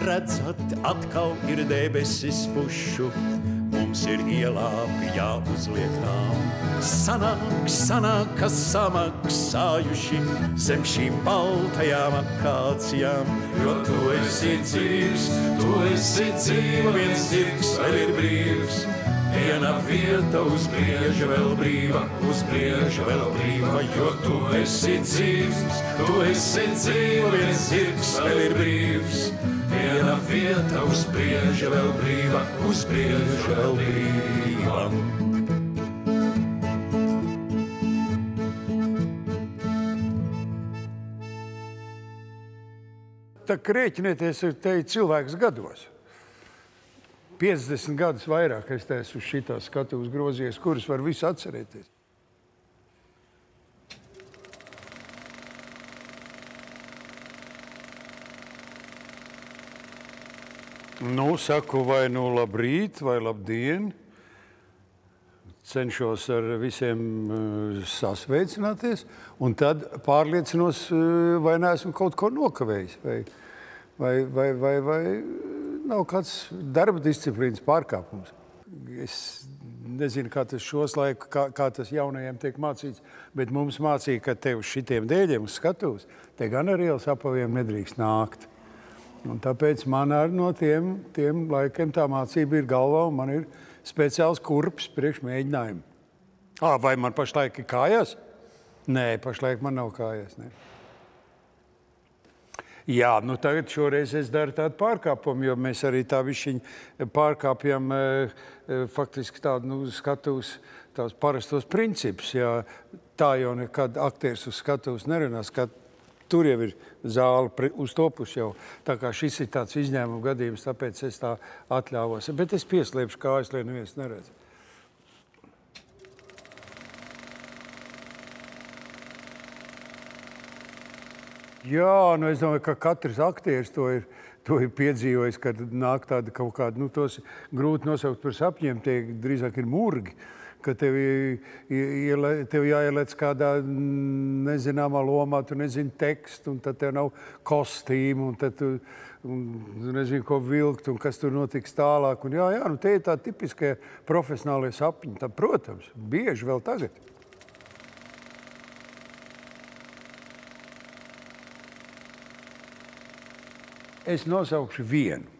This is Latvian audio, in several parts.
redzat, atkal ir debesis pušu, mums ir ielāpi jāuzliek tām. Sanāk, kas samaksājuši zem šīm baltajām akācijām. Jo tu esi dzīva, viens zirgs vēl ir brīvs. Viena vieta uz brieža vēl brīva, jo tu esi dzīva, viens zirgs vēl ir brīvs. Viena vieta uz brieža vēl brīva, Tā kā rēķinieties, te ir cilvēks gados. 50 gadus vairāk es te esmu uz šitā skatuves grozies, kurus var visu atcerēties. Nu, saku vai nu labrīt, vai labdien. Cenšos ar visiem sasveicināties, un tad pārliecinos, vai neesmu kaut ko nokavējis, vai nav kāds darba disciplīnas pārkāpums. Es nezinu, kā tas šos laiku, kā tas jaunajiem tiek mācīts, bet mums mācīja, ka te uz šitiem dēļiem uz skatuves, te gan ar ielas apaviem nedrīkst nākt. Un tāpēc man arī no tiem laikiem tā mācība ir galvā, un man ir speciāls kurps priekš mēģinājumu. Vai man pašlaik ir kājās? Nē, pašlaik man nav kājās. Ne. Jā, nu tagad šoreiz es daru tādu pārkāpumu, jo mēs arī tā višķiņ pārkāpjam faktiski tādu skatuves, tās parastos principus. Jā, tā jau nekad aktieris uz skatuves nerunās, ka tur jau ir zāle uz to pusi jau. Tā kā šis ir tāds izņēmuma gadījums, tāpēc es tā atļāvos. Bet es pieslēpšu kājas, lai neviens neredz. Jā, nu es domāju, ka katrs aktieris to ir piedzīvojis, kad nāk tāda kaut kāda, nu tos grūti nosaukt par sapņiem, tie drīzāk ir murgi. Ka tev jāielēc kādā nezināmā lomā, tu nezini tekstu, un tad tev nav kostīmu, un tad tu nezini, ko vilkt, un kas tur notiks tālāk. Un jā, nu te ir tā tipiskie profesionālie sapņi. Tā, protams, bieži vēl tagad. Es nosaukšu vienu.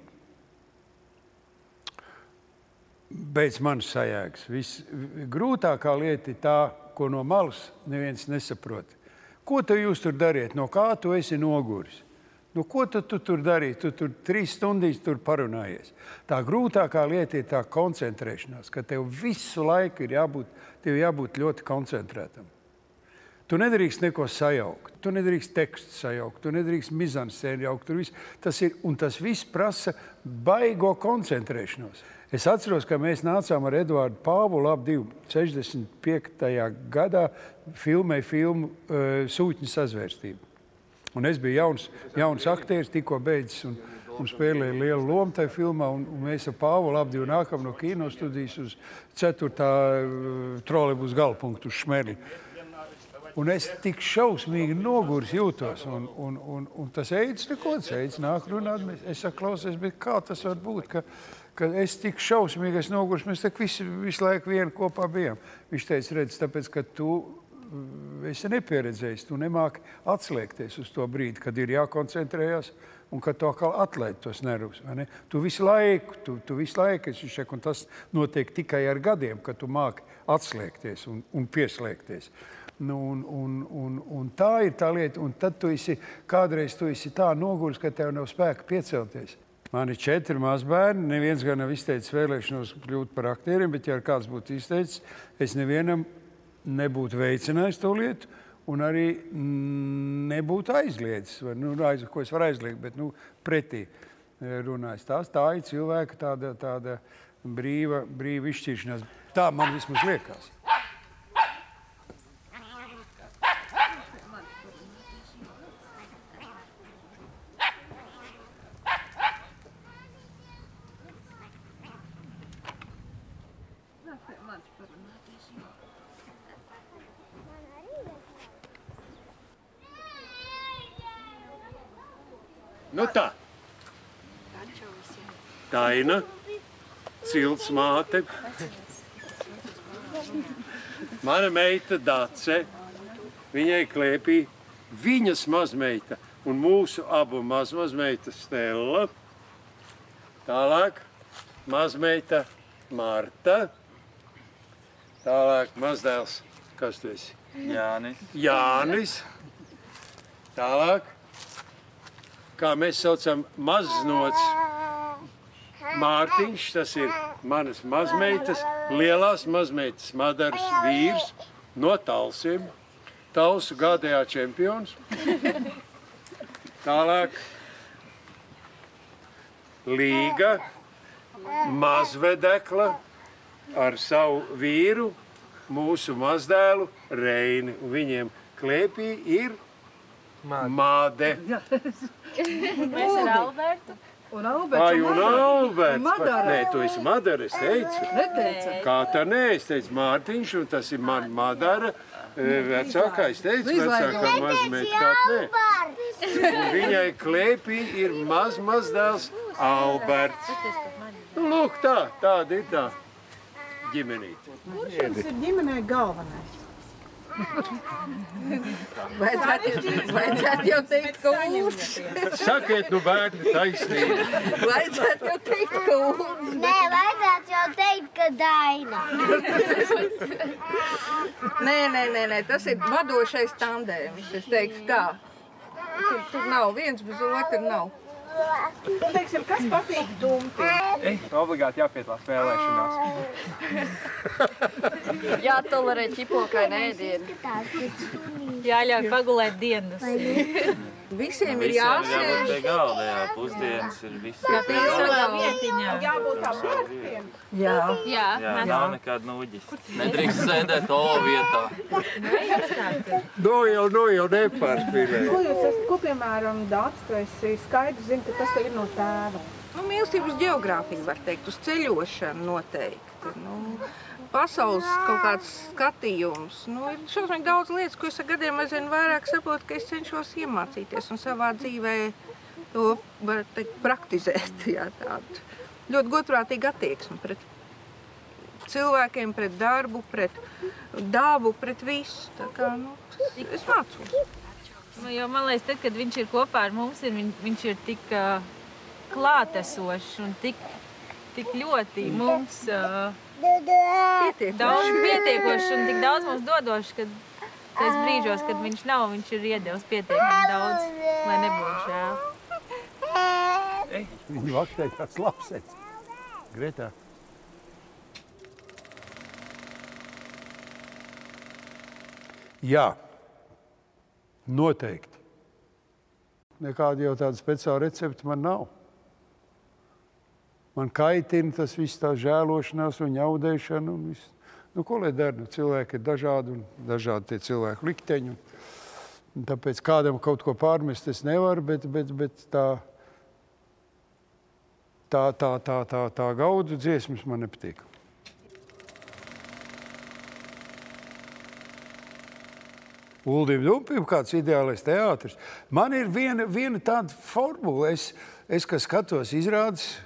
Pēc manas sajēgas. Visgrūtākā lieta ir tā, ko no malas neviens nesaprot. Ko tu jūs tur dariet? No kā tu esi noguris? Nu, ko tu tur darīji? Tu tur 3 stundīs tur parunājies. Tā grūtākā lieta ir tā koncentrēšanās, ka tev visu laiku ir jābūt ļoti koncentrētam. Tu nedrīkst neko sajaukt, tu nedrīkst tekstu sajaukt, tu nedrīkst mizanscēnu jaukt. Tas viss prasa baigo koncentrēšanos. Es atceros, ka mēs nācām ar Eduardu Pāvulu ap 65. gadā filmu Sūtņu sazvērstību. Un es biju jauns aktieris, tikko beidzis un spēlēju lielu lomu tajā filmā. Un mēs ar Pāvulu ap nākam no kinostudijas uz 4. trolejbusa galpunktu uz Šmerli. Un es tik šausmīgi noguris jūtos. Un tas Eids nāk runāt. Es saku, klausies, bet kā tas var būt, ka es tik šausmīgi noguris, mēs tak visu laiku vienu kopā bijām. Viņš teica, redz, tāpēc, ka tu esi nepieredzējis, tu nemāki atslēgties uz to brīdi, kad ir jākoncentrējās un kad tu atkal atlaid tos nervus. Tu visu laiku esi šeit, un tas notiek tikai ar gadiem, kad tu māki atslēgties un pieslēgties. Un tā ir tā lieta, un tad kādreiz tu esi tā noguris, ka tev nav spēka piecelties. Man ir 4 mazbērni, neviens gan nav izteicis vēlēšanos kļūt par aktieriem, bet ja kāds būtu izteicis, es nevienam nebūtu veicinājis to lietu un arī nebūtu aizliedzis. Ko es varu aizliegt, bet pretī runājis. Tā ir cilvēka tāda brīva izšķiršanās. Tā man vismaz liekas. Nu tā. Daina, Cilts māte, mana meita Dace, viņai klēpī viņas mazmeita un mūsu abu mazmeita Stella. Tālāk mazmeita Marta. Tālāk mazdēls, kas tu esi? Jānis. Tālāk, kā mēs saucam, maznots Mārtiņš, tas ir manas mazmeitas, lielās mazmeitas Madaras vīrs no Talsiem, Talsu GDA čempions. Tālāk, Līga, mazvedekla ar savu vīru, mūsu mazdēlu Reini. Un viņiem klēpī ir Māde. Mēs ar Albertu. Un Alberts. Un Alberts. Madara. Nē, tu esi Madara, es teicu. Neteica. Kā tā nē, es teicu Mārtiņš, un tas ir man Madara. Vecākā, es teicu, vecākā mazmeita, kā nē. Un viņai klēpī ir mazdēls Alberts. Lūk, tāda ir tā ģimenīte. Kurš jums ir ģimenē galvenais? Vajadzētu jau teikt, ka Ulds. Sakiet, nu bērni, taisnība. Vajadzētu jau teikt, ka Ulds. Nē, vajadzētu jau teikt, ka Daina. Nē, tas ir vadošais tandēms, es teiktu tā. Tur nav, viens bez otra nav. Teiksim, kas patīk Dumpi? Obligāti jāpiedalās vēlēšanās. Jātolerē ķipokaini ēdieni. Jāļauj pagulēt dienas. Visiem ir jāsēž. Galvējā pusdienas ir viss. Katrs savā vietiņā. Jābūt tā vārtiem. Jā. Jā, Nav nekāda nūģis. Nedrīkst sēdēt O vietā. Nu jau nepārspīlē. Ko piemēram, Dācis, tu esi skaidrs zini, ka tas tev ir no tēva? Mīlestības ģeogrāfija, var teikt, uz ceļošanu noteikti. Pasaules kaut kāds skatījums. Ir šausmīgi daudz lietas, ko es ar gadiem aizvien vairāk saprotu, ka es cenšos iemācīties un savā dzīvē to, var teikt, praktizēt. Jā, tādu ļoti godprātīgu attieksmi pret cilvēkiem, pret darbu, pret dabu, pret visu. Tā kā, es mācos. Jo man liekas, tad, kad viņš ir kopā ar mums, viņš ir tik klātesošs un tik ļoti mums daudz pietiekošs un tik daudz mums dodošs, ka tais brīžos, kad viņš nav, viņš ir iedevis pietiekami daudz, lai nebūtu žēl. Viņi vaktē tāds lapsets. Gretā. Jā, noteikti. Nekāda jau tāda speciāla recepta man nav. Man kaitina tas viss tā žēlošanās un ņaudēšana un viss. Ko lai dara? Cilvēki ir dažādi un dažādi tie cilvēku likteņi. Un tāpēc kādam kaut ko pārmest es nevaru, bet tā gaudu dziesmas man nepatīk. Uldim Dumpim kāds ideālais teātris. Man ir viena tāda formula. Es kā skatos izrādes,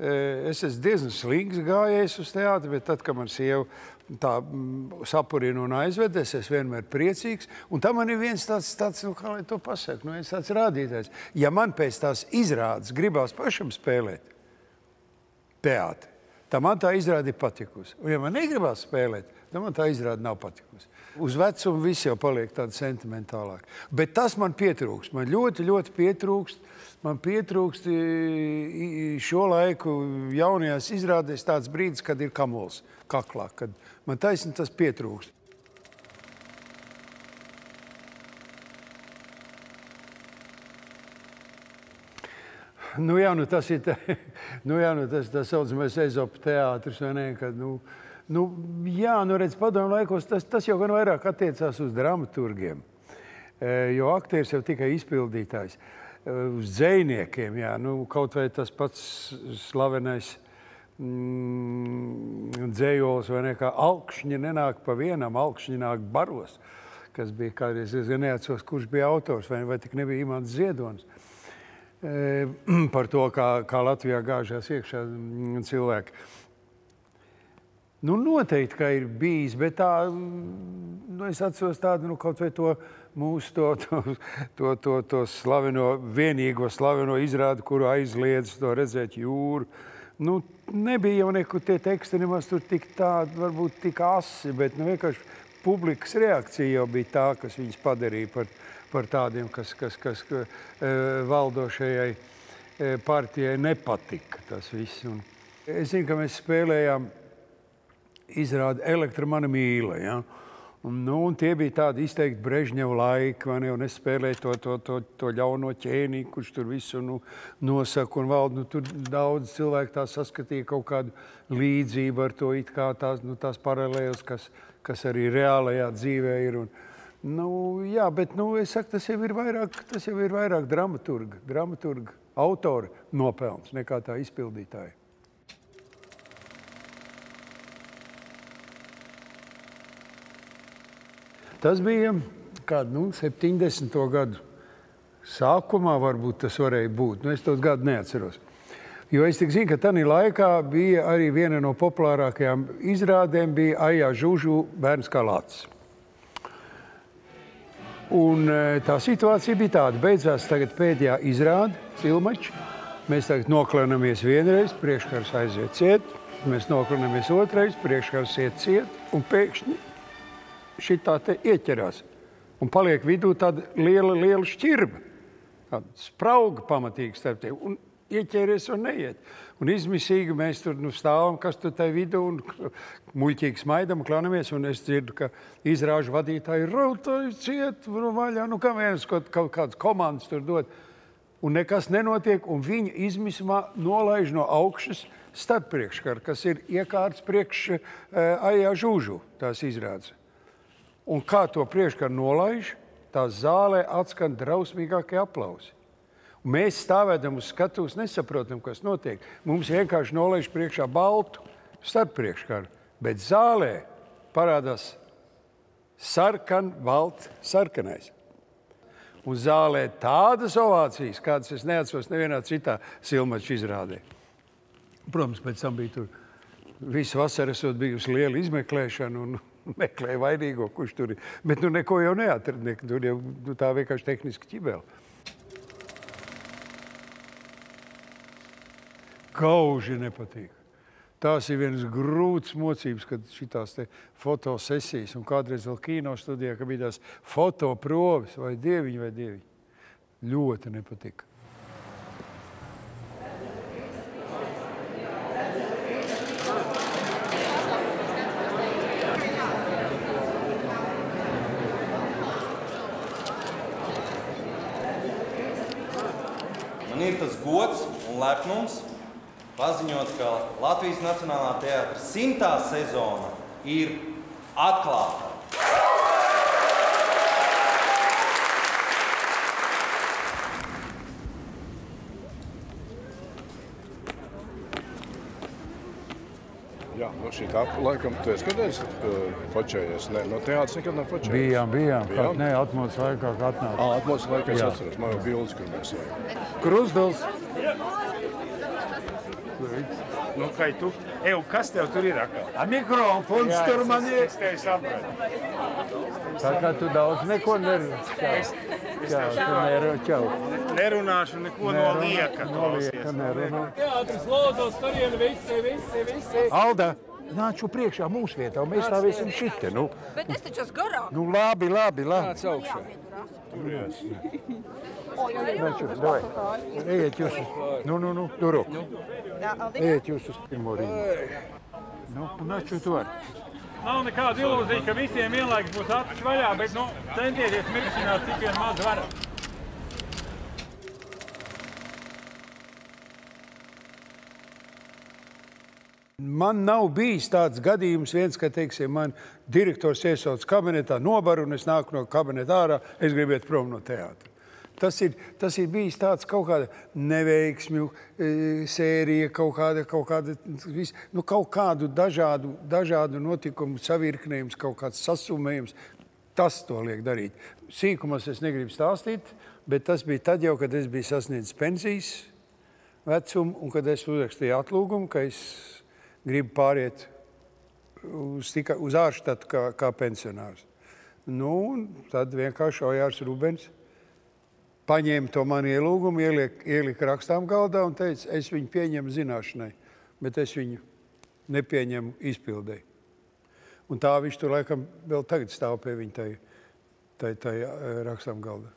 es esmu diezgan slings gājējis uz teātri, bet tad, kad man sieva tā sapurina un aizved, es esmu vienmēr priecīgs. Un tam man ir viens tāds kā lai to pasaka, viens tāds rādītājs. Ja man pēc tās izrādes gribās pašam spēlēt teātri, tad man tā izrāde ir patikusi. Un ja man negribās spēlēt, tad man tā izrāde nav patikusi. Uz vecumu viss jau paliek tāda sentimentālāk. Bet tas man pietrūkst. Man ļoti, ļoti pietrūkst. Man pietrūkst šo laiku jaunajās izrādēs tāds brīdis, kad ir kamols kaklā. Kad man taisni tas pietrūkst. Tas ir tas saucamais Ezopa teātris, vai ne? Kad, redz, padomu laikos tas jau gan vairāk attiecās uz dramaturgiem, jo aktieris jau tikai izpildītājs. Uz dzejniekiem, kaut vai tas pats slavenais dzējols, vai ne, kā alkšņi nenāk pa vienam, alkšņi nāk baros, kas bija kādreiz, es neatceros, kurš bija autors, vai tik nebija Imants Ziedonis. par to, kā Latvijā gāžās iekšā cilvēki. Nu, noteikti, ka ir bijis, bet tā, es atceros tādu, kaut vai to mūsu to slaveno, vienīgo slaveno izrādi, kuru aizliedz to redzēt jūru. Nu, nebija jau nekur tie teksti nemaz tur tik tādi, varbūt tik asi, bet vienkārši publikas reakcija jau bija tā, kas viņus padarīja par tādiem, kas valdošajai partijai nepatika tas viss. Un es zinu, ka mēs spēlējām izrādi Elektra mana mīla, ja? Un tie bija tādi izteikti Brežņeva laiki, vai ne, un es spēlēju to ļauno ķēnī, kurš tur visu nosaka un valda. Tur daudz cilvēku tā saskatīja kaut kādu līdzību ar to it kā tās paralēles, kas arī reālajā dzīvē ir. Jā, bet es saku, tas jau ir vairāk dramaturga, autora nopelns nekā tā izpildītāja. Tas bija 70. gadu sākumā, varbūt tas varēja būt. Es tos gadu neatceros. Jo es tik zinu, ka tajā laikā bija arī viena no populārākajām izrādēm bija Aijā Žužu Bērns kā lācis. Un tā situācija bija tāda. Beidzās tagad pēdējā izrāde, Silmačs. Mēs tagad noklanamies vienreiz, priekškars aiziet ciet. Mēs noklanamies otrais, priekškars iet ciet. Un pēkšņi šitā te ieķerās. Un paliek vidū tāda liela šķirba. Tāda sprauga pamatīgi starp tiem. Un ieķēries un neiet. Un izmisīgi mēs tur stāvam, kas tur tai vidū, un muļķīgi smaidam, klanamies. Un es dzirdu, ka izrāžu vadītāji rautāji ciet, vaļā. Kā viens kaut kādas komandas tur dod. Un nekas nenotiek. Un viņa izmismā nolaiž no augšas starppriekškaru, kas ir iekārts priekš Aijā Žužu tās izrādes. Un kā to priekškaru nolaiž, tā zālē atskan drausmīgākie aplausi. Un mēs stāvēdam uz skatuves nesaprotam, kas notiek. Mums vienkārši nolaiž priekšā baltu starppriekškaru, bet zālē parādās sarkanais. Un zālē tādas ovācijas, kādas es neatceros nevienā citā Silmača izrādē. Protams, pēc tam bija tur visu vasaru esot bijusi liela izmeklēšana un meklēja vainīgo, kurš tur ir. Bet neko jau neatrad, tur jau tā vienkārši tehniski ķibela. Kauži nepatīk. Tās ir vienas grūtas mocības, kad šitās te fotosesijas un kādreiz vēl kino studijā, ka bija tās fotoprovis vai dieviņi. Ļoti nepatika. Man ir tas gods un lepnums paziņot, ka Latvijas Nacionālā teātra 100. sezona ir atklāta. Jā, šī tāpa, laikam, tu esi kādreiz fočējies? No teātras nekad nav fočējies? Bijām. Nē, atmodas laikā, kā atnāca. Atmodas laikā es atceros. Man jau bildes, kur mēs vajag. Krustdals. Kai tu, kas tev tur ir akā? Mikrofons tur man ir. Es tevi sapratu. Tā kā tu daudz neko Nerunāšu neko no lieka. Teātris lūdzu, turien visi. Alda, nāču priekšā mūsu vietā, mēs stāvēsim šite, Bet es taču esmu garāk. Labi. Nāc augšā. Ejiet jūs uz... Duru. Ejiet jūs uz pirmo rīnu. Nāču tu var. Nav nekāda ilūzija, ka visiem vienlaikus būs acis vaļā, bet centieties mirkšināt, cik vien maz varat. Man nav bijis tāds gadījums viens, ka, teiksim, man direktors iesauc kabinetā nobaru un es nāku no kabineta ārā, es gribu iet prom no teātra. Tas ir bijis tāds kaut kāda neveiksmju sērija, kaut kādu dažādu notikumu savirknējums, kaut kāds sasumējums. Tas to liek darīt. Sīkumas es negribu stāstīt, Bet tas bija tad jau, kad es biju sasniedzis pensijas vecumu un kad es uzrakstīju atlūgumu, ka es gribu pāriet uz ārštatu kā pensionārs. Nu, tad vienkārši Ojārs Rubens paņēma to manu ielūgumu, ielika rakstām galdā un teica, es viņu pieņemu zināšanai, bet es viņu nepieņemu izpildēji. Un tā viņš tur laikam vēl tagad stāv pie viņa tai rakstām galdā.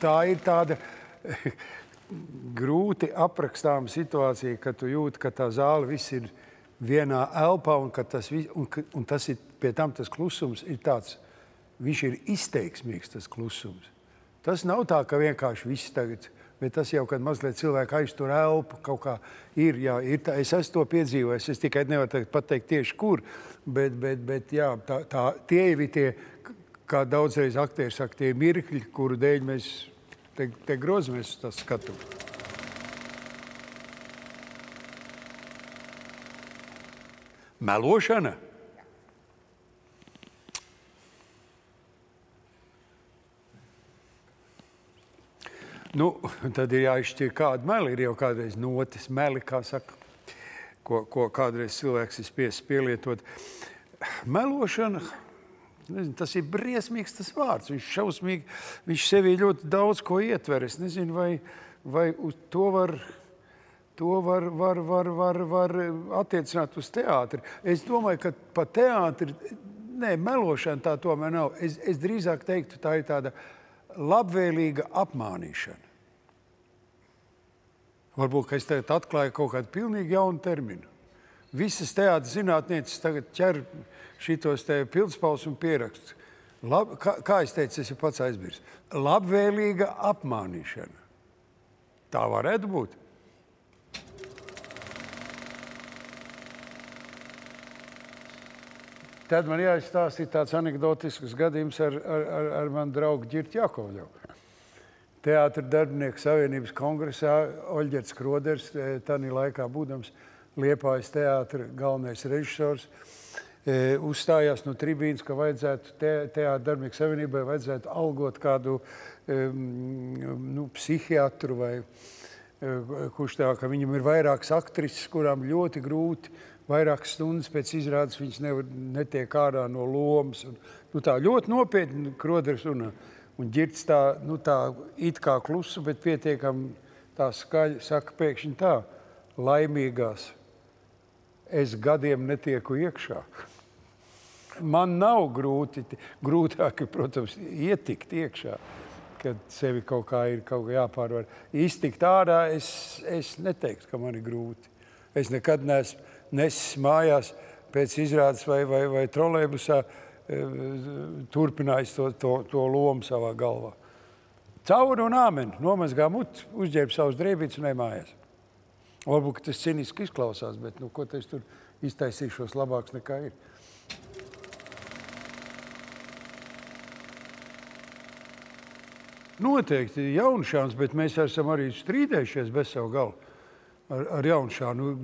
Tā ir tāda grūti aprakstāma situācija, ka tu jūti, ka tā zāle viss ir vienā elpā un tas ir pie tam tas klusums ir tāds, viņš ir izteiksmīgs tas klusums. Tas nav tā, ka vienkārši viss tagad, bet tas jau, kad mazliet cilvēki aiztur elpu, kaut kā ir, jā, ir tā, es esmu to piedzīvojis, es tikai nevaru pateikt tieši kur, bet jā, tie ir tie, kā daudzreiz aktieri saka, tie mirkļi, kuru dēļ mēs te grozamies uz tas skatu. Melošana? Nu, tad ir jāizšķir kāda meli, ir jau kādreiz notis meli, kā saka, ko kādreiz cilvēks ir spiests pielietot. Melošana, nezinu, tas ir briesmīgs tas vārds, viņš šausmīgi, viņš sevī ļoti daudz ko ietver. Es nezinu, vai to var attiecināt uz teātri. Es domāju, ka pa teātri, melošana tā tomēr nav. Es drīzāk teiktu, tā ir tāda labvēlīga apmānīšana. Varbūt, ka es tagad atklāju kaut kādu pilnīgi jaunu terminu. Visas teātras zinātnieces tagad ķer šitos te pildspalvus un pierakstus. Kā es teicu, es jau pats aizmirsu. Labvēlīga apmānīšana. Tā varētu būt. Tad man jāizstāstīja tāds anekdotisks gadījums ar manu draugu Ģirti Jakovļovu. Teātra darbinieku savienības kongresā Oļģerts Kroders, tanī laikā būdams Liepājas teātra galvenais režisors, uzstājās no tribīnas, ka vajadzētu teātra darbinieku savienībai vajadzētu algot kādu psihiatru vai kurš tā, ka viņam ir vairākas aktrises, kurām ļoti grūti vairākas stundas pēc izrādes viņas netiek ārā no lomas. Tā ļoti nopietni Kroders un Ģirts tā it kā klusu, bet pietiekam tā skaļi saka pēkšņi tā, laimīgās. Es gadiem netieku iekšā. Man nav grūtāk, protams, ietikt iekšā, kad sevi kaut kā jāpārvar. Iztikt ārā es neteiktu, ka man ir grūti. Es nekad neesmu nesis mājās pēc izrādes vai trolejbusā turpinājis to lomu savā galvā. Cauri un āmen, nomazgā muti, uzģērb savus drēbītes un mājās. Varbūt tas ciniski izklausās, bet ko es tur iztaisīšos labāks nekā ir. Noteikti Jaunšāns, bet mēs esam arī strīdējušies bez savu galvu. Ar Jaunšānu.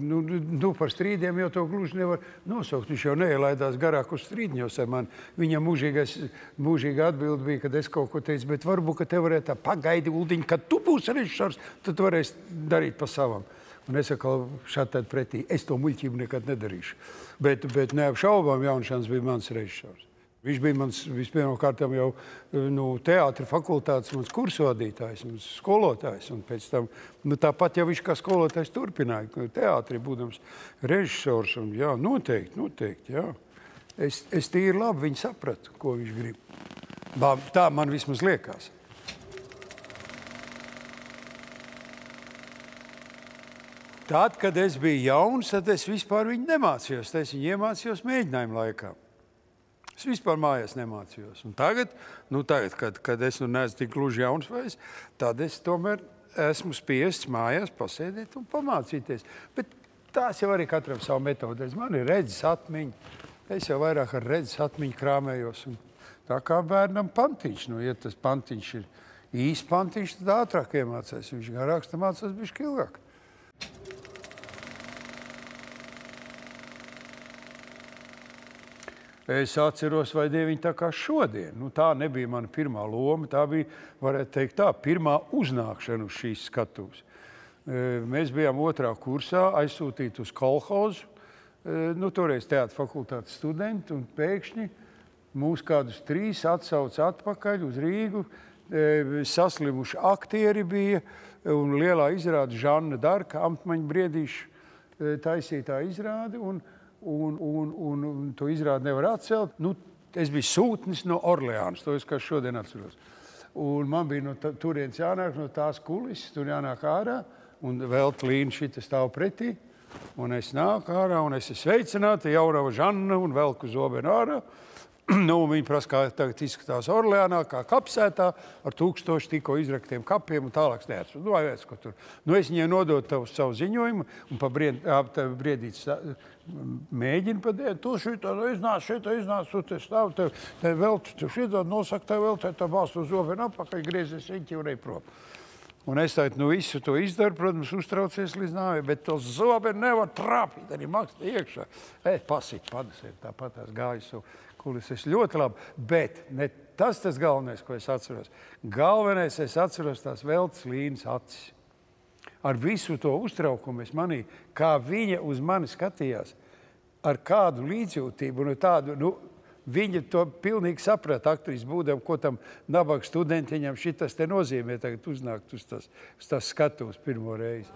Par strīdiem jau to gluži nevar nosaukt. Viņš jau neielaidās garāk uz strīdņos ar mani. Viņam mūžīga atbilde bija, kad es kaut ko teicu, bet varbūt, ka te varētu tā pagaidi, Uldiņ, kad tu būsi režisors, tad tu varēsi darīt pa savam. Un es atkal šādi pretī. Es to muļķību nekad nedarīšu. Bet neapšaubām Jaunšāns bija mans režisors. Viņš bija mans vispirmkārtām jau teātra fakultātes mans kursvadītājs, mans skolotājs. Un pēc tam, tāpat jau viņš kā skolotājs turpināja teātri, būdams režisors. Un, jā, noteikti, jā. Es tīri labi viņu sapratu, ko viņš grib. Tā man vismaz liekas. Tad, kad es biju jauns, tad es vispār viņu nemācījos. Es viņu iemācījos mēģinājumu laikā. Es vispār mājās nemācījos. Un tagad, kad es neesmu tik gluži jauns vairs, tad es tomēr esmu spiests mājās pasēdēt un pamācīties. Bet tās jau arī katram savu metodēs. Man ir redzes atmiņa. Es jau vairāk ar redzes atmiņu krāmējos. Un tā kā bērnam pantiņš. Ja tas pantiņš ir īsts pantiņš, tad ātrāk iemācās. Viņš garāks, tad mācās bišķi ilgāk. Es atceros, vai Dievi, viņi tā kā šodien. Nu, tā nebija mana pirmā loma, tā bija, varētu teikt tā, pirmā uznākšana uz šīs skatuves. Mēs bijām 2. kursā, aizsūtīti uz kolhozu, nu, toreiz teātra fakultātes studenti, un pēkšņi mūs kādus 3 atsauc atpakaļ uz Rīgu, saslimuši aktieri bija, un lielā izrāde Žanna Darka, Amtmaņa Briedīša taisītā izrāde, un to izrādi nevar atcelt. Nu, es biju sūtnis no Orleānas, to es kā šodien atceros. Un man bija no turienes jānāk no tās kulises, tur jānāk ārā, un vēl Līna šita stāv pretī. Un es nāku ārā, un es esmu sveicināta, jaunava Žanna, un velku zobenu ārā. Nu, viņi prasa, kā tagad izskatās Orleānā, kā kapsētā, ar 1000 tikko izraktiem kapiem un tālāks neatceros. Nu, vai vēc, ko tur. Nu, es viņai nododu savu ziņojumu, un pa Briedītis mēģina padēt. Tu šitā iznāc, tu te stāv, te vēl, tu šitā nosaka, te vēl, te balstu uz zobenu apakaļ, griezies riņķi un ej prom. Un es tādu, nu, visu to izdaru, protams, uztraucies līdz nāvei, bet to zobenu nevar trāpīt, arī maksta iekšā. Pasit, padasiet, tāpat tās gājas savu kulis, es ļoti labi, bet ne tas galvenais, ko es atceros. Galvenais, es atceros tās Veltes Līnas acis. Ar visu to uztraukumu es manīju, kā viņa uz mani skatījās, ar kādu līdzjūtību un tādu, nu, viņa to pilnīgi saprata, aktris būdam, ko tam nabaga studentiņam šitas te nozīmē tagad uznākt uz tās skatuves pirmo reizi.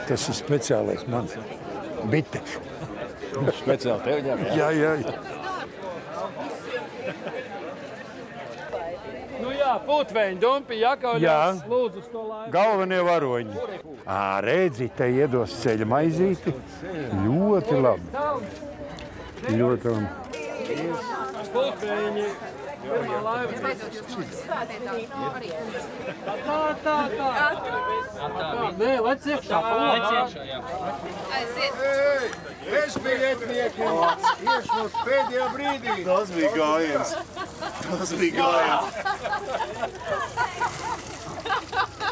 Tas ir speciālais mans biteks. Speciāli tev ņem, jā? Jā. Nu jā, putveņi, dumpi, jakaujās, lūdzu uz to laiku. Galvenie varoņi. Redzi, te iedos ceļa maizīti. Ļoti labi. Ļoti labi. Putveņi. Pirmā laiva. Tā. Nē, lec iekšā. Es biju etnieki. Iešnos pēdējā brīdī. Tas bija gājiens.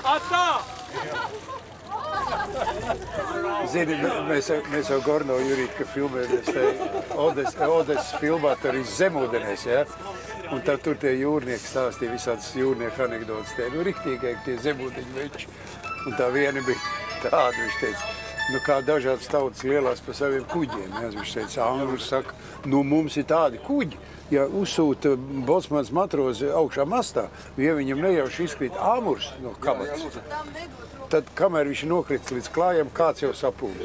Atā! Zini, mēs jau Gorno Jurītka filmējamies te Odes filmā, tur ir zemūdenēs, ja? Un tad tur tie jūrnieki stāstīja visādas jūrnieku anekdotas, nu riktīgai tie zemūdeņu veči. Un tā viena bija tāda, viņš teica, nu kā dažādas tautas lielās pa saviem kuģiem, ja? Viņš teica, angļu saka, nu mums ir tādi kuģi, ja uzsūta bocmans matrozi augšā mastā, ja viņam nejauši izkrīt āmurs no kabatas, tad, kamēr viņš nokrits līdz klājam, kāds jau sapūs.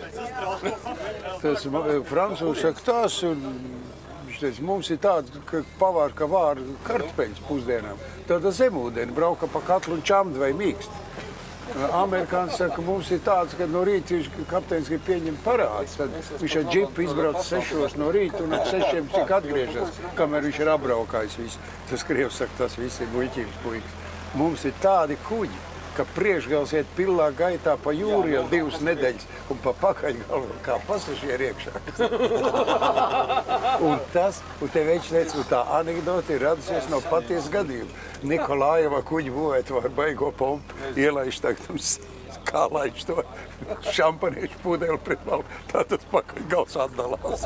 Tas francūzi saka tās, un viņš teica, mums ir tāds, ka pavār, ka vār kartupeļus pusdienām. Tāda zemūdeni brauka pa katlu un čamdu vai mīkst. Amerikāns saka, mums ir tāds, ka no rīta kapteinis grib pieņemt parāds. Tad viņš ar džipu izbrauc 6 no rīta un ar 6 cik atgriežas, kamēr viņš ir apbraukājis visu. Tas krievs saka, tas viss ir muļķības puikas. Mums ir tādi kuģi, ka priekšgals iet pilnā gaitā pa jūru jau 2 nedēļas un pa pakaļgalu kā pasažieri iekšā. un te veči teica, un tā anekdota ir radusies no patiesa gadījuma. Nikolājeva kuģi būvēt var baigo pompu, ielaiž tagad, kā laiž to šampaniešu pudeli pret malu, tā tas pakaļgals atdalās.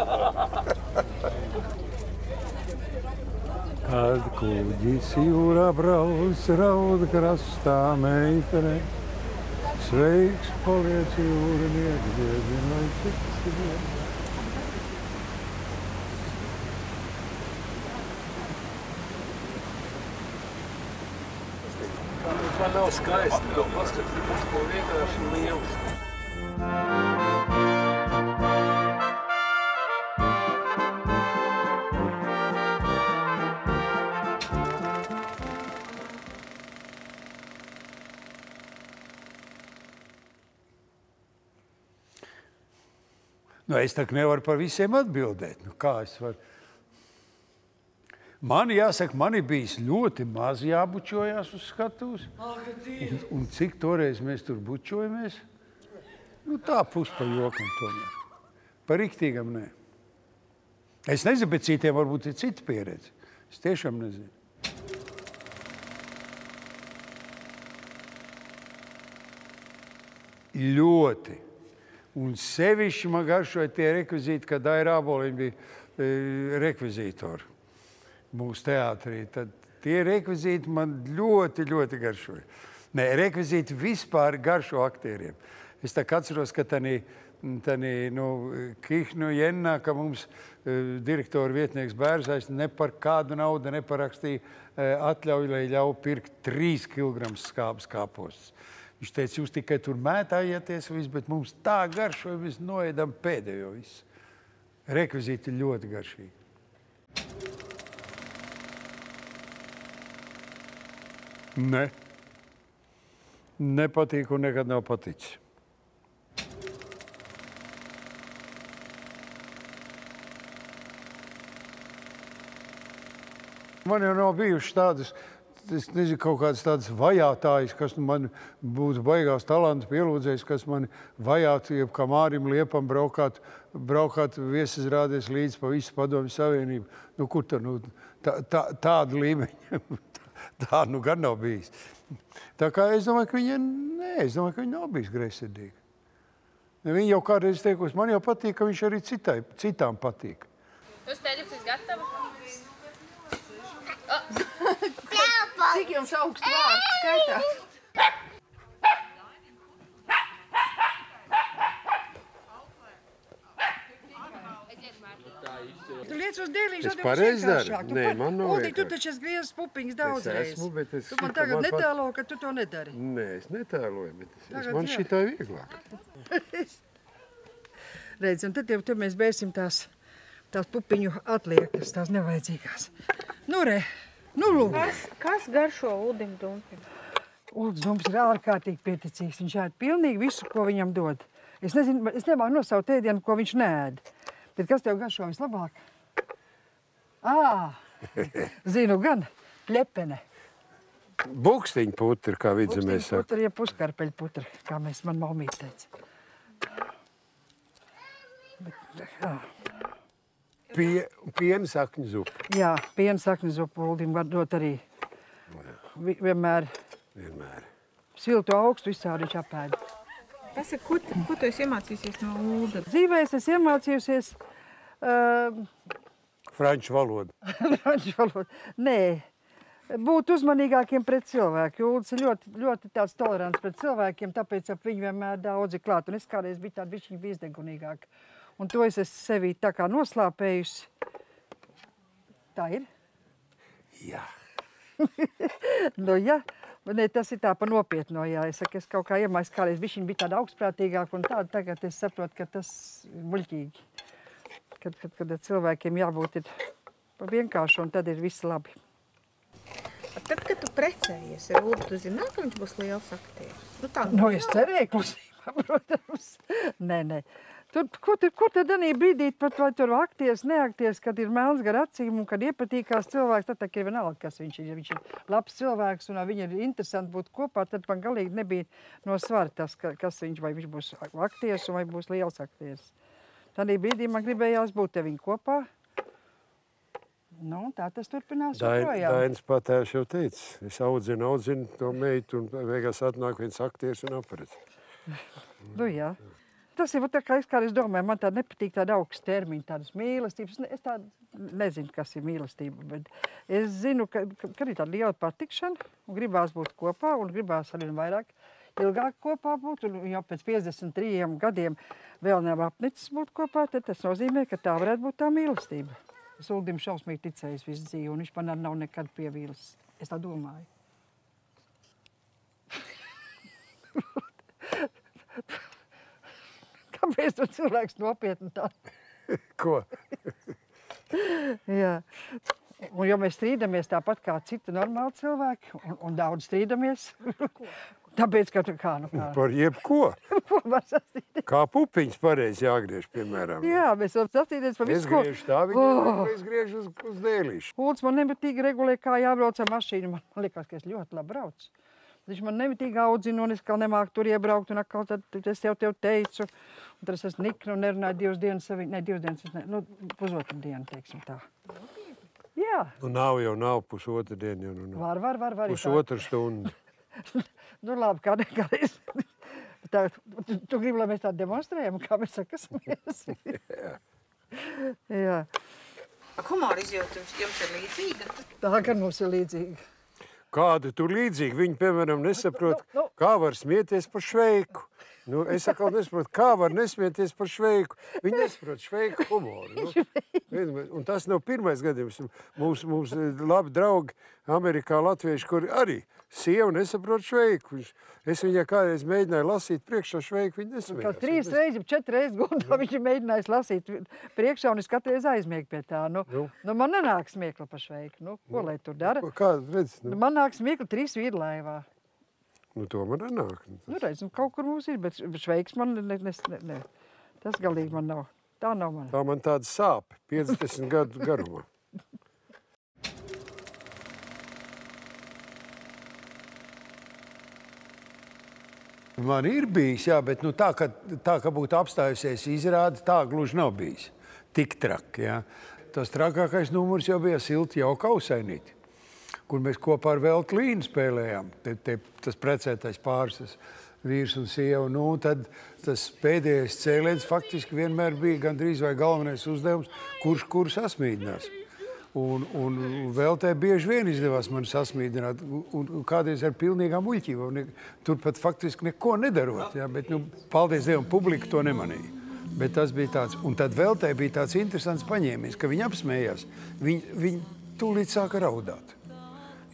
Kad kuģis jūrā brauc, raud krastā meitene, sveiks paliec jūrnieks, diezin, lai cits ir. Man nav skaisti, vēl paskatīt, uz ko vienkārši liels. Nu, es tā nevaru par visiem atbildēt. Nu, kā es varu? Man jāsaka, man ir bijis ļoti maz jābučojās uz skatuves. Un cik toreiz mēs tur bučojamies? Nu, tā pus pa jokam tomēr. Par riktīgam nē. Es nezinu, bet citiem varbūt ir cita pieredze. Es tiešām nezinu. Ļoti. Un sevišķi man garšoja tie rekvizīti, kad Daira Āboliņa bija rekvizītori mūsu teātrī. Tad tie rekvizīti man ļoti, ļoti garšoja. Nē, rekvizīti vispār garšo aktieriem. Es tā kā atceros, ka tanī Kihnu Jennā, ka mums direktora vietnieks Bērzais ne par kādu naudu neparakstīja atļauju, lai ļauj pirkt 3 kg skābes kāpostus. Viņš teica, jūs tikai tur mētājieties visu, bet mums tā garšoja, mēs noēdam pēdējo visu. Rekvizīti ļoti garšīgi. Ne. Nepatīk un nekad nav paticis. Man jau nav bijušas tādas, es nezinu, kaut kādas tādas vajātājas, kas man būtu baigās talanta pielūdzējis, kas mani vajātu, jeb kā Mārim Liepam braukāt viesizrādies līdz pa visu Padomju Savienību. Nu, kur tad, tāda līmeņa, tā nu gan nav bijis. Tā kā es domāju, ka viņa nav bijis greizsirdīga. Viņa jau kādreiz teikusi, man jau patīk, ka viņš arī citām patīk. Jūs teļupis gatava? Cik jums augstu vārdu skaitās? Tu liec uz dēlīšu, es pareizi daru? Nē, man nav vienkārši. Tu taču esi griezis pupiņas daudz reizes. Tu man tagad netēlo, ka tu to nedari. Nē, es netēloju, bet man šitā vieglāk. Redz, un tad mēs bērsim tās pupiņu atliekas, tās nevajadzīgās. Nu, re. Nu, lūk. Kas garšo Uldim Dumpim? Ulds Dumps ir ārkārtīgi pieticīgs. Viņš ēd pilnīgi visu, ko viņam dod. Es nemāku nosaukt ēdienu, ko viņš neēd. Bet kas tev garšo vislabāk? Zinu gan, plepene. Bukstiņu putri, kā vidzemēs saka. Bukstiņu putri, ja puskarpeļu putri, kā man maumīt teica. Piena sakņu zupu. Jā, piena sakņu zupu Uldim var dot arī vienmēr. Siltu augstu visādi viņš apēd. Pasaka, ko tu esi iemācījusies no Ulda? Dzīvē es iemācījusies... Franču valodu. Franču valodu. Nē, būt uzmanīgākiem pret cilvēku. Ulds ir ļoti tāds tolerants pret cilvēkiem, tāpēc ap viņu vienmēr daudzi klāt. Un es kādreiz biju tāda bišķiņa bizdegunīgāka. Un to es sevī tā kā noslāpējusi. Tā ir? Jā. Nu, jā. Ne, tas ir tā pa nopietno, jā. Es saku, es kaut kā iemājas kādreiz bišķiņa bija tāda augstprātīgāka un tāda. Tagad es saprotu, ka tas ir muļķīgi. Kad cilvēkiem jābūt ir vienkārši un tad ir viss labi. Tad, kad tu precējies ar Uldu, tu zināt, ka viņš būs liels aktieris? Nu, es cerēju, klusībā, protams. Nē. Kur tad danī brīdī, pat vai tur aktieris, neaktieris, kad ir melns gar acīm un kad iepatīkās cilvēks, tad ir vienalga, kas viņš ir. Ja viņš ir labs cilvēks un viņa ir interesanti būt kopā, tad man galīgi nebija no svara tas, kas viņš, vai viņš būs aktieris un vai būs liels aktieris. Tādī brīdī man gribējās būt te viņu kopā. Nu, tā tas turpinās joprojām. Dainis patēvs jau teica, es audzinu to meitu un beigās atnāk viens aktieris un aparats. Nu, jā. Tas ir tā kā es domāju, man tāda nepatīk tāda augsta termiņa, tādas mīlestības. Es tādu nezinu, kas ir mīlestība, bet es zinu, ka ir tāda liela patikšana un gribās būt kopā un gribās arī vairāk ilgāk kopā būt. Un jau pēc 53 gadiem vēl nav apnicis būt kopā, tad tas nozīmē, ka tā varētu būt tā mīlestība. Es Uldim šausmīgi ticējis visu dzīvi un viņš man nav nekad pievīlis. Es tā domāju. Kāpēc tu cilvēks nopietni tā? Ko? Jā. Un jo mēs strīdamies tāpat kā citi normāli cilvēki, un daudz strīdamies. Tāpēc, ka tu kā. Par jebko. Ko var sastīties? Kā pupiņas pareizi jāgriež, piemēram. Jā, mēs varam sastīties par visu, ko. Es griežu tā, viņa griež uz dēlīšu. Ulds man nemitīgi regulē, kā jābrauc ar mašīnu. Man liekas, ka es ļoti labi braucu. Viņš man nemitīgi audzina, un es kā nemāku tur iebraukt, un atkal tad es jau tev teicu. Un tad es esmu nikna un nerunāju 2 dienas, pusotru dienu, teiksim tā. Jā. Nu nav pusotru dienu. Var. Pusotru stundu. Nu labi, kādreiz. Tu gribi, lai mēs tā demonstrējam, kā mēs sakasamies? Jā. Humora izjūta jums ir līdzīga? Tā, ka mums ir līdzīga. Kāda tur līdzīga? Viņi, piemēram, nesaprot, kā var smieties par Šveiku. Nu, es atkal nesaprotu, kā var nesmieties par Šveiku. Viņi nesaprot Šveiku humoru. Nu. Un tas nav pirmais gadījums. Mums labi draugi Amerikā latvieši, kuri arī sieva nesaprot Šveiku. Es viņai kādreiz mēģināju lasīt priekšā Šveiku, viņi nesmējās. Kā 3 reizes, 4 reizes gundā viņš ir mēģinājis lasīt priekšā, un es katreiz aizmiegu pie tā. Nu, man nenāk smiekla par Šveiku. Nu, ko lai tur dara? Kā, redz? Nu, man nāk smiekla 3 vīri laivā. Nu, to man nenāk. Nu, redz, kaut kur mums ir, bet Šveiks man ne. Tas galīgi man nav. Tā nav man. Tā man tāda sāpe 50 gadu garumā. Man ir bijis, jā, bet nu, tā, ka būtu apstājusies izrāde, tā gluži nav bijis. Tik traki, jā. Tas trakākais numurs jau bija Silti jau Kausainīti, kur mēs kopā ar Veltu Līnu spēlējām. Tas precētais pāris, tas vīrs un sieva. Nu, tad tas pēdējais cēliens faktiski vienmēr bija gandrīz vai galvenais uzdevums, kurš sasmīdinās. Un Veltē bieži vien izdevās mani sasmīdināt, un kādreiz ar pilnīgām muļķībām. Turpat faktiski neko nedarot, jā, bet, nu, paldies Dievam, publika to nemanīja. Bet tas bija tāds, un tad Veltē bija tāds interesants paņēmies, ka viņi apsmējās, viņi tūlīt sāka raudāt.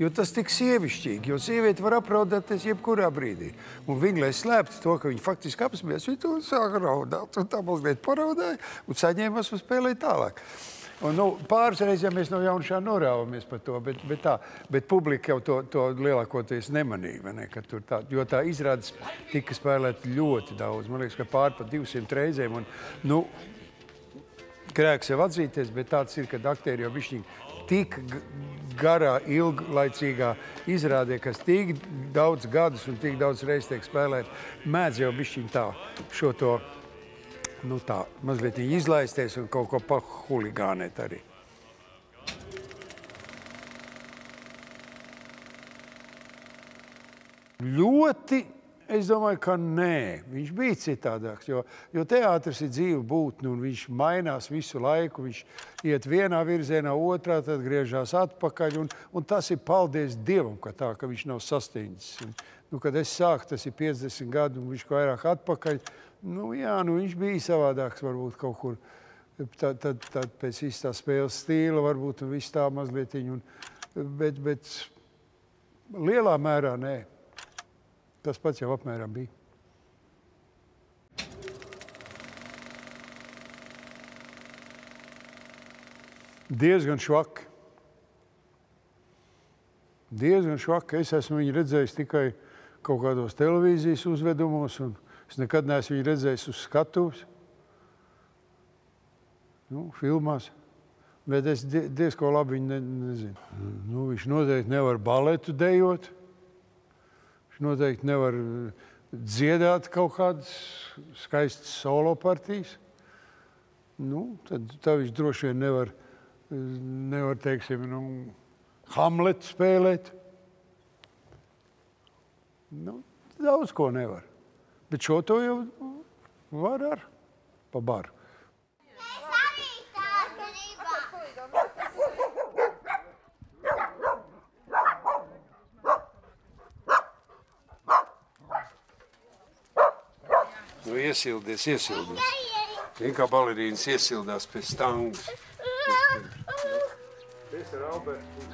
Jo tas tik sievišķīgi, jo sievieti var apraudāties jebkurā brīdī. Un viņi, lai slēptu to, ka viņi faktiski apsmējās, viņi tūlīt sāka raudāt, un tā mazliet paraudāja, un saņēmās un spēlēja tālāk. Un, nu, pāris reizes mēs no jaunšā norāvamies par to, bet publika jau to lielākoties nemanīja, ne, ka tur tā, jo tā izrādes tika spēlēt ļoti daudz. Man liekas, ka pār pa 200 reizēm. Un, nu, grēks jau atzīties, bet tāds ir, kad aktieri jau bišķiņi tik garā, ilglaicīgā izrādē, kas tik daudz gadus un tik daudz reizes tiek spēlēt, mēdz jau bišķiņi tā šo to, nu tā, mazliet izlaisties un kaut ko pahuligānēt arī. Ļoti, es domāju, ka nē. Viņš bija citādāks, jo teātris ir dzīva būtne un viņš mainās visu laiku. Viņš iet vienā virzienā, otrā, tad griežās atpakaļ. Un tas ir paldies Dievam, ka viņš nav sastīņas. Nu, kad es sāku, tas ir 50 gadu un viņš vairāk atpakaļ. Nu, jā, nu viņš bija savādāks varbūt kaut kur. Tad pēc viss tā spēles stīla varbūt un viss tā mazlietiņu. Bet lielā mērā nē. Tas pats jau apmēram bija. Diezgan švaki. Diezgan švaki. Es esmu viņu redzējis tikai kaut kādos televīzijas uzvedumos un es nekad neesmu viņu redzējis uz skatuves, nu, filmās, bet es diezko labi viņu nezinu. Nu, viņš noteikti nevar baletu dejot, viņš noteikti nevar dziedāt kaut kādas skaistas solo partijas. Nu, tad viņš droši vien nevar, teiksim, nu, Hamletu spēlēt. Nu, daudz ko nevar. Bet šo to jau var ar pa baru. Nu, iesildies. Vien kā balerīnas iesildās pie stangas. Es ar Albertu.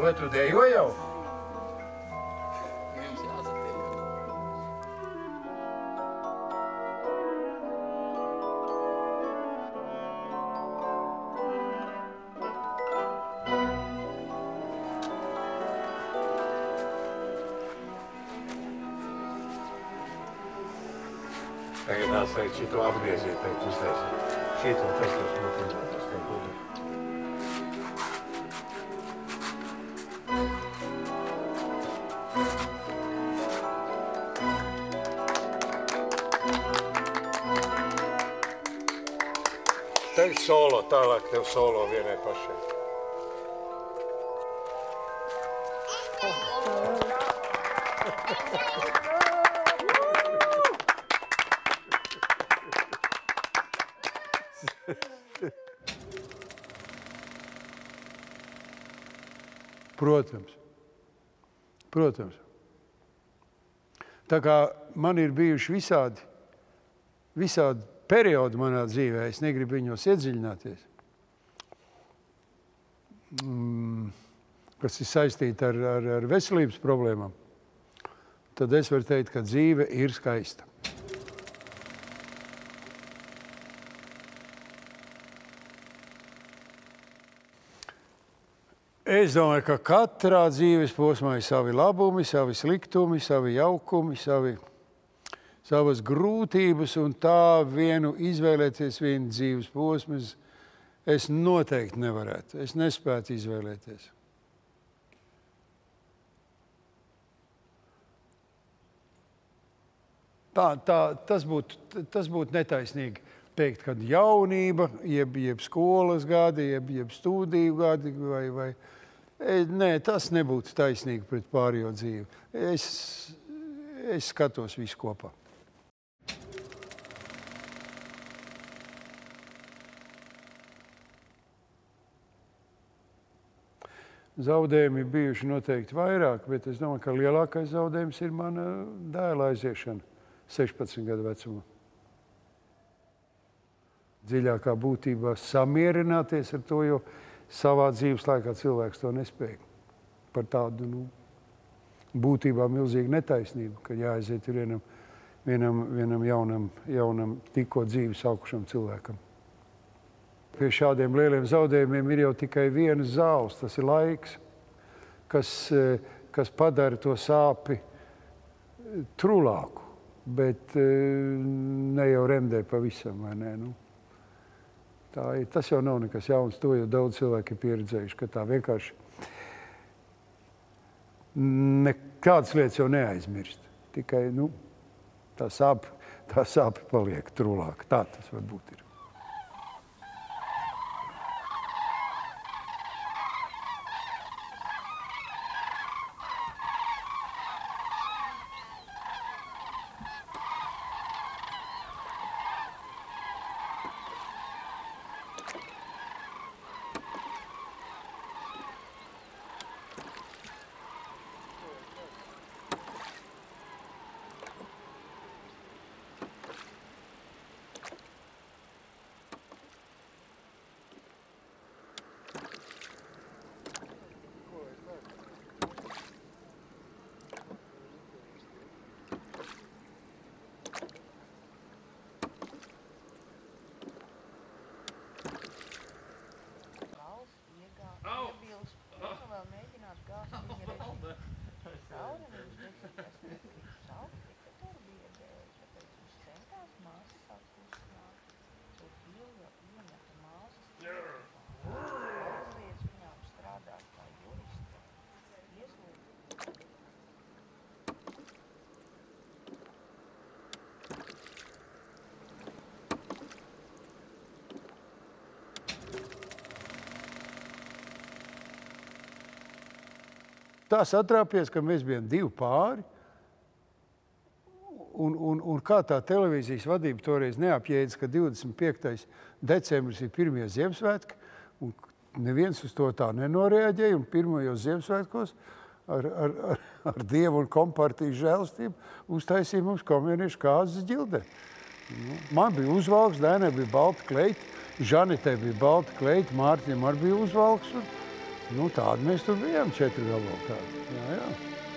Vai tu dejo jau? Tagad nāc šito apgrieziet, teikt uztaisīt. Šito taisīt notiekās tev būtu. Tagad solo, tālāk tev solo vienai pašai. Protams. Protams. Tā kā man ir bijuši visādi periodi manā dzīvē, es negribu viņos iedziļināties, kas ir saistīti ar veselības problēmām, tad es varu teikt, ka dzīve ir skaista. Es domāju, ka katrā dzīves posmā ir savi labumi, savi sliktumi, savi jaukumi, savas grūtības, un tā vienu izvēlēties vienu dzīves posmu es noteikti nevarētu. Es nespētu izvēlēties. Tas būtu netaisnīgi teikt, kad jaunība, jeb skolas gadi, jeb studiju gadi vai nē, tas nebūtu taisnīgi pret pārējo dzīvi. Es skatos visu kopā. Zaudējumi bijuši noteikti vairāk, bet es domāju, ka lielākais zaudējums ir mana dēla aiziešana 16 gadu vecumā. Dziļākā būtībā samierināties ar to, jo savā dzīves laikā cilvēks to nespēja. Par tādu būtībā milzīgu netaisnību, ka jāaiziet vienam jaunam tikko dzīvi sākušam cilvēkam. Pie šādiem lieliem zaudējumiem ir jau tikai viens zāles, tas ir laiks, kas padara to sāpi trulāku, bet ne jau remdē pavisam, vai ne? Tas jau nav nekas jauns, to jau daudz cilvēki ir pieredzējuši, ka tā vienkārši nekādas lietas jau neaizmirst. Tikai, tā sāpe paliek trulāk. Tā tas varbūt ir. Tā satrāpies, ka mēs bijām 2 pāri, un kā tā televīzijas vadība toreiz neapjēdz, ka 25. decembris ir pirmie Ziemassvētki, un neviens uz to tā nenoreaģēja, un pirmajos Ziemassvētkos ar Dievu un kompartiju žēlastību uztaisīja mums komjauniešu kāzas ģildē. Man bija uzvalks, Dainai bija balta kleita, Žanetei bija balta kleita, Mārtiņam arī bija uzvalks, un tādi mēs tur bijām 4 galvā tādi. Jā.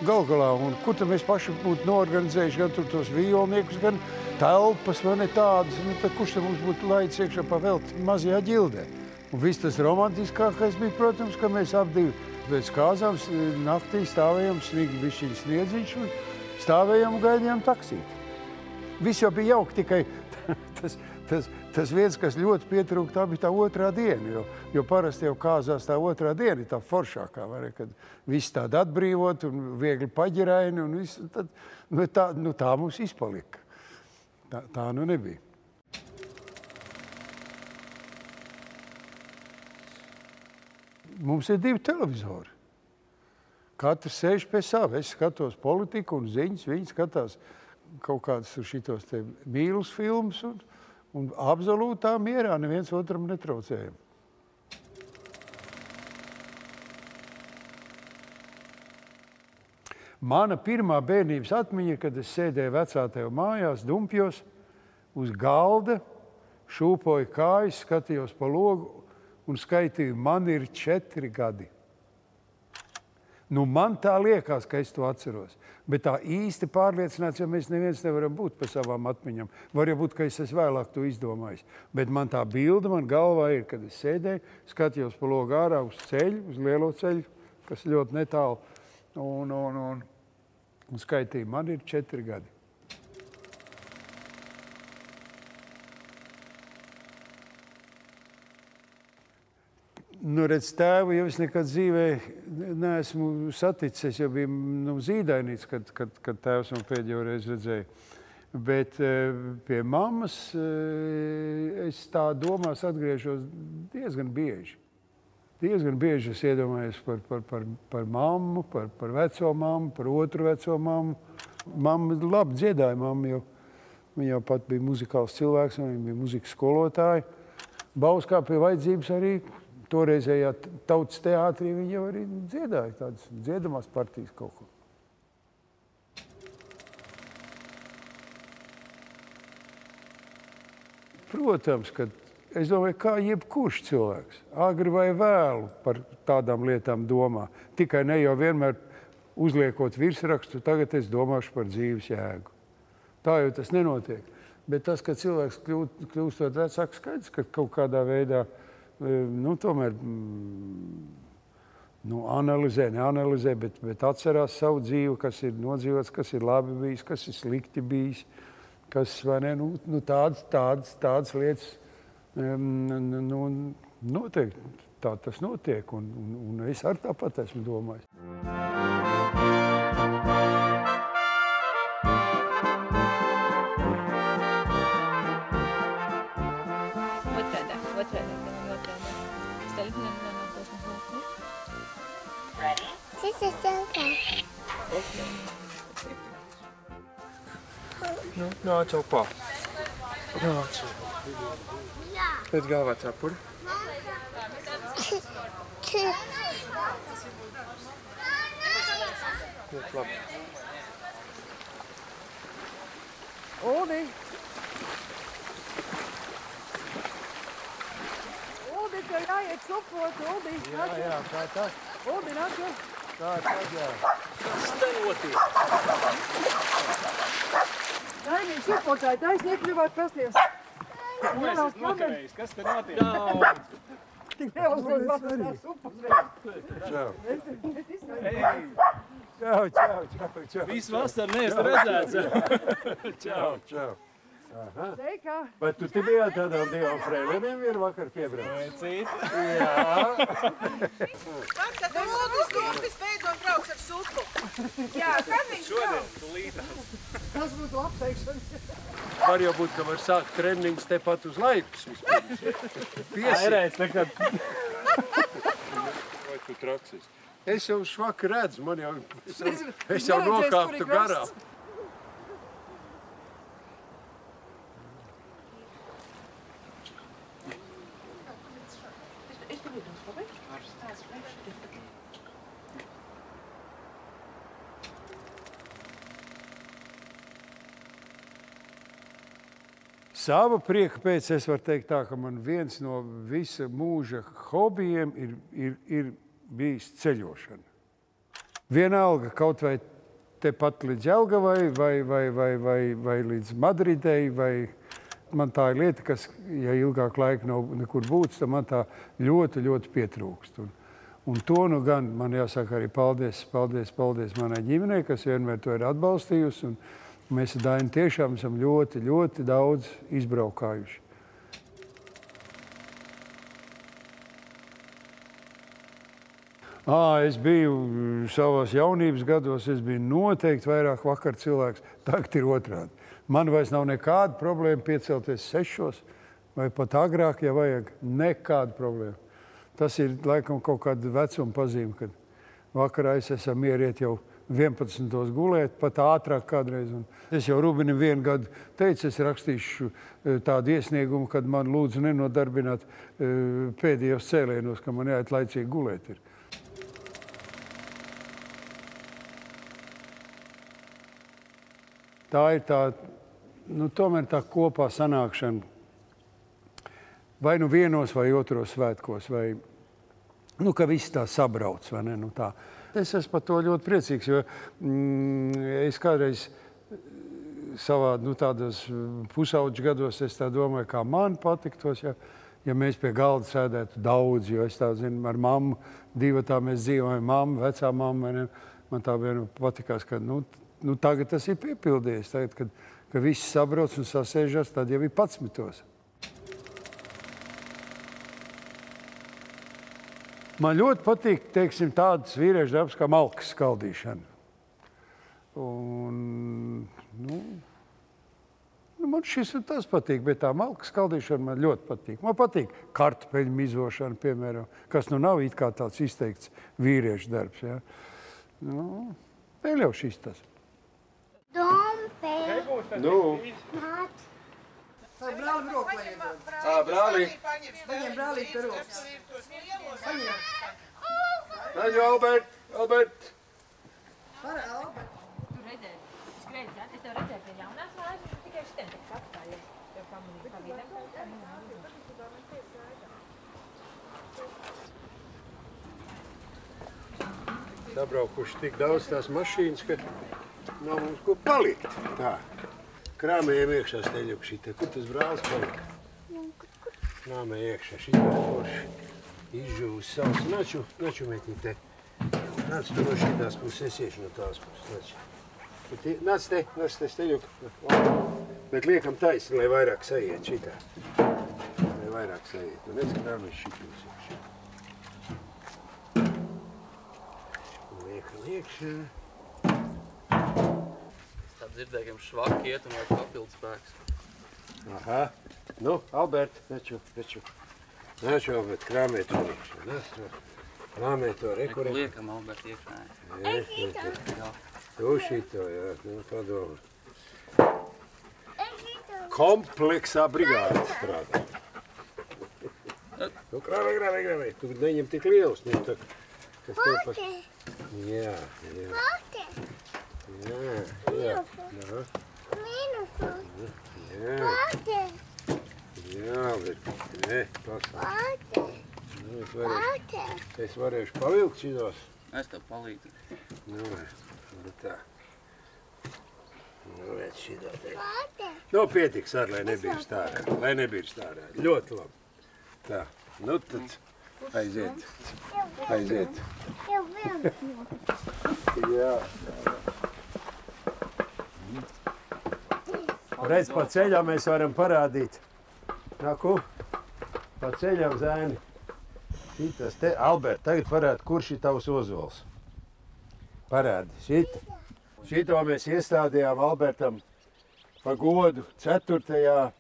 Galu galā, un kur tad mēs paši būtu noorganizējuši gan tur tos vijolniekus, gan telpas, vai ne tādas, tad kurš tad mums būtu laicis iekšā pavelt mazajā ģildē. Un viss tas romantiskākais bija, protams, ka mēs abi pēc kāzām naktī stāvējām, snīgi bišķiņ sniedziņš, un stāvējām un gaidījām taksīti. Viss jau bija jauki, tikai tas viens, kas ļoti pietrūka, tā bija tā otrā diena, jo parasti jau kāzās tā otrā diena ir tā foršākā, kad viss tāda atbrīvot un viegli paģiraini, un viss, tad, tā mums izpalika. Tā nebija. Mums ir 2 televizori. Katrs sēž pie sava. Es skatos politiku un ziņas, viņi skatās kaut kādas šitos te mīlus filmas, un absolūtā mierā neviens otram netraucējam. Mana pirmā bērnības atmiņa ir, kad es sēdēju vecātēju mājās, Dumpjos, uz galda, šūpoju kājas, skatījos pa logu un skaitīju, man ir 4 gadi. Nu, man tā liekas, ka es to atceros. Bet tā īsti pārliecināts, jo mēs neviens nevaram būt par savām atmiņām. Var jau būt, ka es esmu vēlāk to izdomājis. Bet man tā bilde man galvā ir, kad es sēdēju, skatījos pa logu ārā uz ceļu, uz lielo ceļu, kas ļoti netālu, un skaitīju, man ir 4 gadi. Nu, redz, tēvu jau es nekad dzīvē neesmu saticis. Es jau biju zīdainīts, kad tēvs man pēdējo reizi redzēja. Bet pie mammas es tā domās atgriežos diezgan bieži. Diezgan bieži es iedomājos par mammu, par veco mammu, par otru veco mammu. Mamma labi dziedāja, mamma, jo viņa jau pat bija muzikāls cilvēks, viņa bija muzikas skolotāja. Bauskā pie vajadzības arī toreizējā tautas teātrī viņa jau arī dziedāja tādas dziedamās partijas kaut ko. Protams, ka es domāju, kā jebkurš cilvēks, agri vai vēlu par tādām lietām domā. Tikai ne jau vienmēr uzliekot virsrakstu, tagad es domāšu par dzīves jēgu. Tā jau tas nenotiek. Bet tas, ka cilvēks kļūstot vecāks, skaidrs, ka kaut kādā veidā tomēr neanalizē, bet atcerās savu dzīvi, kas ir nodzīvots, kas ir labi bijis, kas ir slikti bijis, kas, vai ne, tādas lietas noteikti tā tas notiek, un es arī tāpat esmu domājis. Nāc jau pā. Nāc. Pēc galvā cepuri. Ļoti labi. Uldi! Uldi, tev jāiet supot, Uldi! Jā, kā tā? Uldi, nāk jau! Tā, jā. Kas te notiek? Dainīgi supotāji, taisnieki nevar pasties. Mēs esam nokarējis. Kas te notiek? Tik neuzrod man tā supu uzreiz. Čau. Visu vasaru neesmu redzēts. Čau. Sveika. Vai tu te bijāt tādām divām frēleniem vienu vakar piebrauc? Jā. Kad Uldis beidzot brauks ar supu. Jā, kad viņš brauks? Tas būtu apteikšana. Var jau būt, ka var sākt treniņus tepat uz laikus vispirms. Airēs nekad. Vai tu traksis? Es jau švaki redzu, man jau, es jau nokāptu garām. Sava prieka pēc es varu teikt tā, ka man viens no visa mūža hobijiem ir bijis ceļošana. Vienalga kaut vai tepat līdz Jelgavai vai līdz Madridei, vai man tā ir lieta, kas, ja ilgāk laika nav nekur būts, tad man tā ļoti, ļoti pietrūkst. Un to nu gan man jāsaka arī paldies manai ģimenei, kas vienmēr to ir atbalstījusi. Un mēs ar Dainu tiešām esam ļoti, ļoti daudz izbraukājuši. Es biju savās jaunības gados, es biju noteikti vairāk vakar cilvēks, tagad ir otrādi. Man vairs nav nekāda problēma piecelties 6 vai pat agrāk, ja vajag, nekāda problēma. Tas ir laikam kaut kāda vecuma pazīme, kad vakarā es esam mieriet jau 11. gulēt, pat ātrāk kādreiz. Un es jau Rubinim 1 gadu teicu, es rakstīšu tādu iesniegumu, kad man lūdzu nenodarbināt pēdējos cēlienos, ka man jāiet laicīgi gulēt ir. tā ir tā, nu, tomēr tā kopā sanākšana vai nu vienos vai otros svētkos, vai, nu, ka viss tā sabrauc, vai ne, nu tā. Es esmu par to ļoti priecīgs, jo es kādreiz savā, nu, tādos pusauģu gados, es tā domāju, kā man patiktos, ja mēs pie galda sēdētu daudz, jo es tā zinu, ar mammu, divatā mēs dzīvojam, mamma, vecā mamma, ne, man tā vienu patikās, ka, nu, tagad tas ir piepildījies, tagad, kad viss sabrauc un sasēžas, tad jau ir 11. Man ļoti patīk, teiksim, tādas vīriešu darbs kā malkas skaldīšana. Un, nu, man šis un tas patīk, bet tā malkas skaldīšana man ļoti patīk. Man patīk kartupeļu mizošana, piemēram, kas nu nav it kā tāds izteikts vīriešu darbs. Ja? Nu, vēl jau šis tas. Nu. Brālim roku vajag. Brālī. Paņem brālī par rokas. Paņem. Paņem, Albert. Par Albert. Tu redzēji, skrēji, ja? Es tev redzēju pie jaunās mājas, tikai šitiem tiks apstājies. Tev pamanīju pavīdam. Sabraukuši tik daudz tās mašīnas, ka nav mums ko palikt. Tā. Krāmējam iekšā steļuku šitā. Kur tas brālis palika? Krāmē iekšā šitā forši. Izžūs savs. Naču metītē. Nāc tu no šitās puses, es iešu no tās puses. Nāc te steļuku. Bet liekam taisni, lai vairāk sajiet šitā. Lai vairāk sajiet. Un redz, krāmēs šitos iekšā. Liekam iekšā. Dzirdēju, ka jums švaki iet un vajag papildu spēks. Aha. Nu, Albert, neču. Neču, Albert, krāmē to iekšā. Krāmē to rekuri. Liekam, Albert, iekšā. Jā. Tu šito, jā. Nu, padomā. Kompleksā brigāde strādā. Nu, krāmē. Tu neņem tik lielus. Jā. Jā. Jā, bet ne, pasaka. Es varēšu pavilkt šitos. Es tev palīdzu. Nu, bet tā. Nu, bet šitā te. Nu, pietiks ar, lai nebirst ārā. Ļoti labi. Tā, nu tad aiziet. Jā. Redz, pa ceļam mēs varam parādīt. Naku, pa ceļam, zēni. Šitas te, Albert, tagad parādi, kurš ir tavs ozols. Parādi, šito mēs iestādījām Albertam pa godu 4.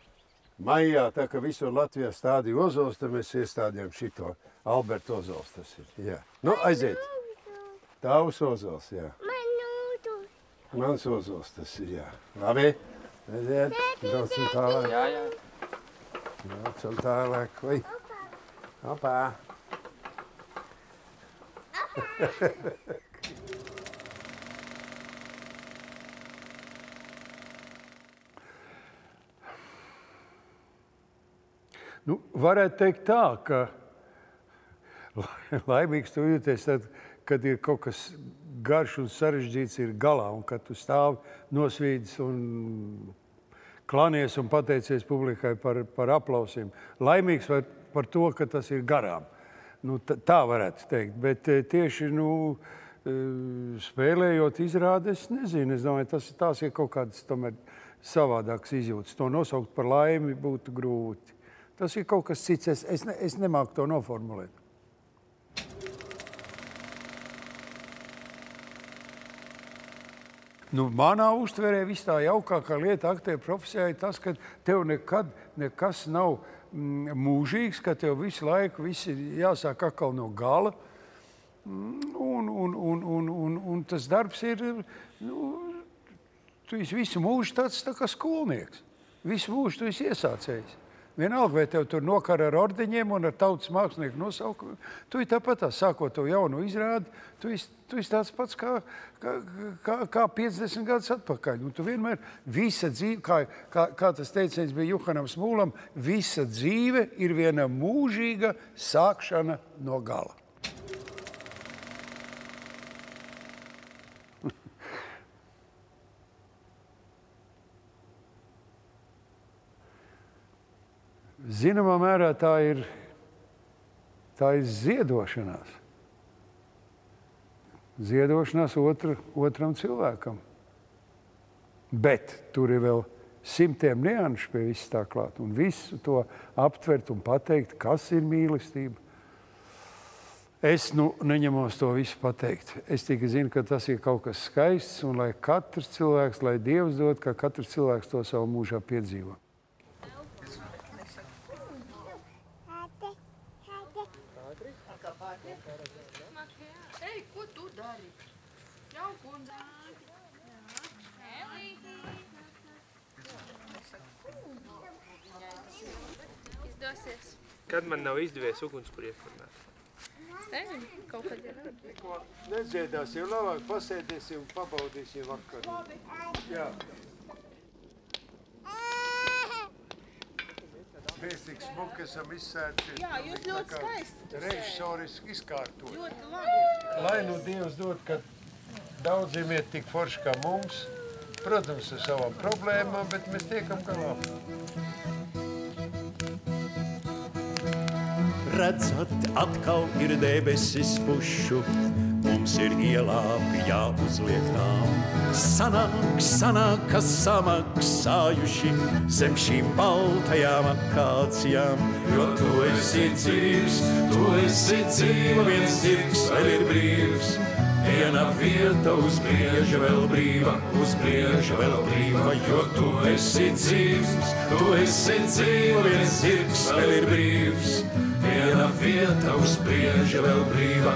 maijā, tā ka visur Latvijā stādīja ozols, tad mēs iestādījām šito. Alberta ozols tas ir, jā. Nu, aiziet. Tavs ozols, jā. Mans ozols tas ir, jā. Labi? Aiziet, braucam tālāk. Jā. Braucam tālāk. Oi. Opā. Nu, varētu teikt tā, ka laimīgs tu jūties tad, kad ir kaut kas garš un sarežģīts ir galā, un kad tu stāvi nosvīdis un klanies un pateicies publikai par aplausiem. Laimīgs par to, ka tas ir garām. Nu, tā varētu teikt, bet tieši, nu, spēlējot izrādi, es nezinu, es domāju, tās ir kaut kādas tomēr savādākas izjūtas. To nosaukt par laimi būtu grūti. Tas ir kaut kas cits, es nemāku to noformulēt. Nu, manā uztverē viss tā jaukākā lieta aktieru profesijā ir tas, ka tev nekad nekas nav mūžīgs, ka tev visu laiku viss ir jāsāk atkal no gala. Un tas darbs ir, nu, tu esi visu mūžu tāds tā kā skolnieks. Visu mūžu tu esi iesācējis. Vienalga, vai tev tur nokara ar ordeņiem un ar tautas mākslinieku nosaukumu. Tu tāpat sākot to jaunu izrādi, tu esi tāds pats kā 50 gadus atpakaļ. Un tu vienmēr visa dzīve, kā tas teiciens bija Juhanam Smūlam, visa dzīve ir viena mūžīga sākšana no gala. Zināmā mērā tā ir ziedošanās. Ziedošanās otram cilvēkam. Bet tur ir vēl simtiem nianšu pie viss tā klāt. Un visu to aptvert un pateikt, kas ir mīlestība. Es neņemos to visu pateikt. Es tikai zinu, ka tas ir kaut kas skaists un lai katrs cilvēks, lai Dievs dod, ka katrs cilvēks to savu mūžā piedzīvo. Ei, ko tu dari? Jau, kundze. Izdosies. Kad man nav izdevies ugunskura ieformēt? Es nezinu, kaut kad ir. Tikko nedziedāsim, labāk pasēdēsim un pabaudīsim vakaru. Jā. Mēs tik smuki esam izsērčies. Jā, jūs ļoti skaisti. Režisoriski izkārtot. Ļoti labi. Lai nu Dievs dod, ka daudziem iet tik forši kā mums, protams, ar savām problēmām, bet mēs tiekam galā. Redzat, atkal ir debesis pušu, mums ir ielāpi jāuzliek tām. Sanāk, ka samaksājuši zem šīm baltajām akācijām. Jo tu esi dzīva, viens zirgs vēl ir brīvs. Viena vieta uz brieža vēl brīva, jo tu esi dzīva, viens zirgs vēl ir brīvs. Viena vieta uz brieža vēl brīva,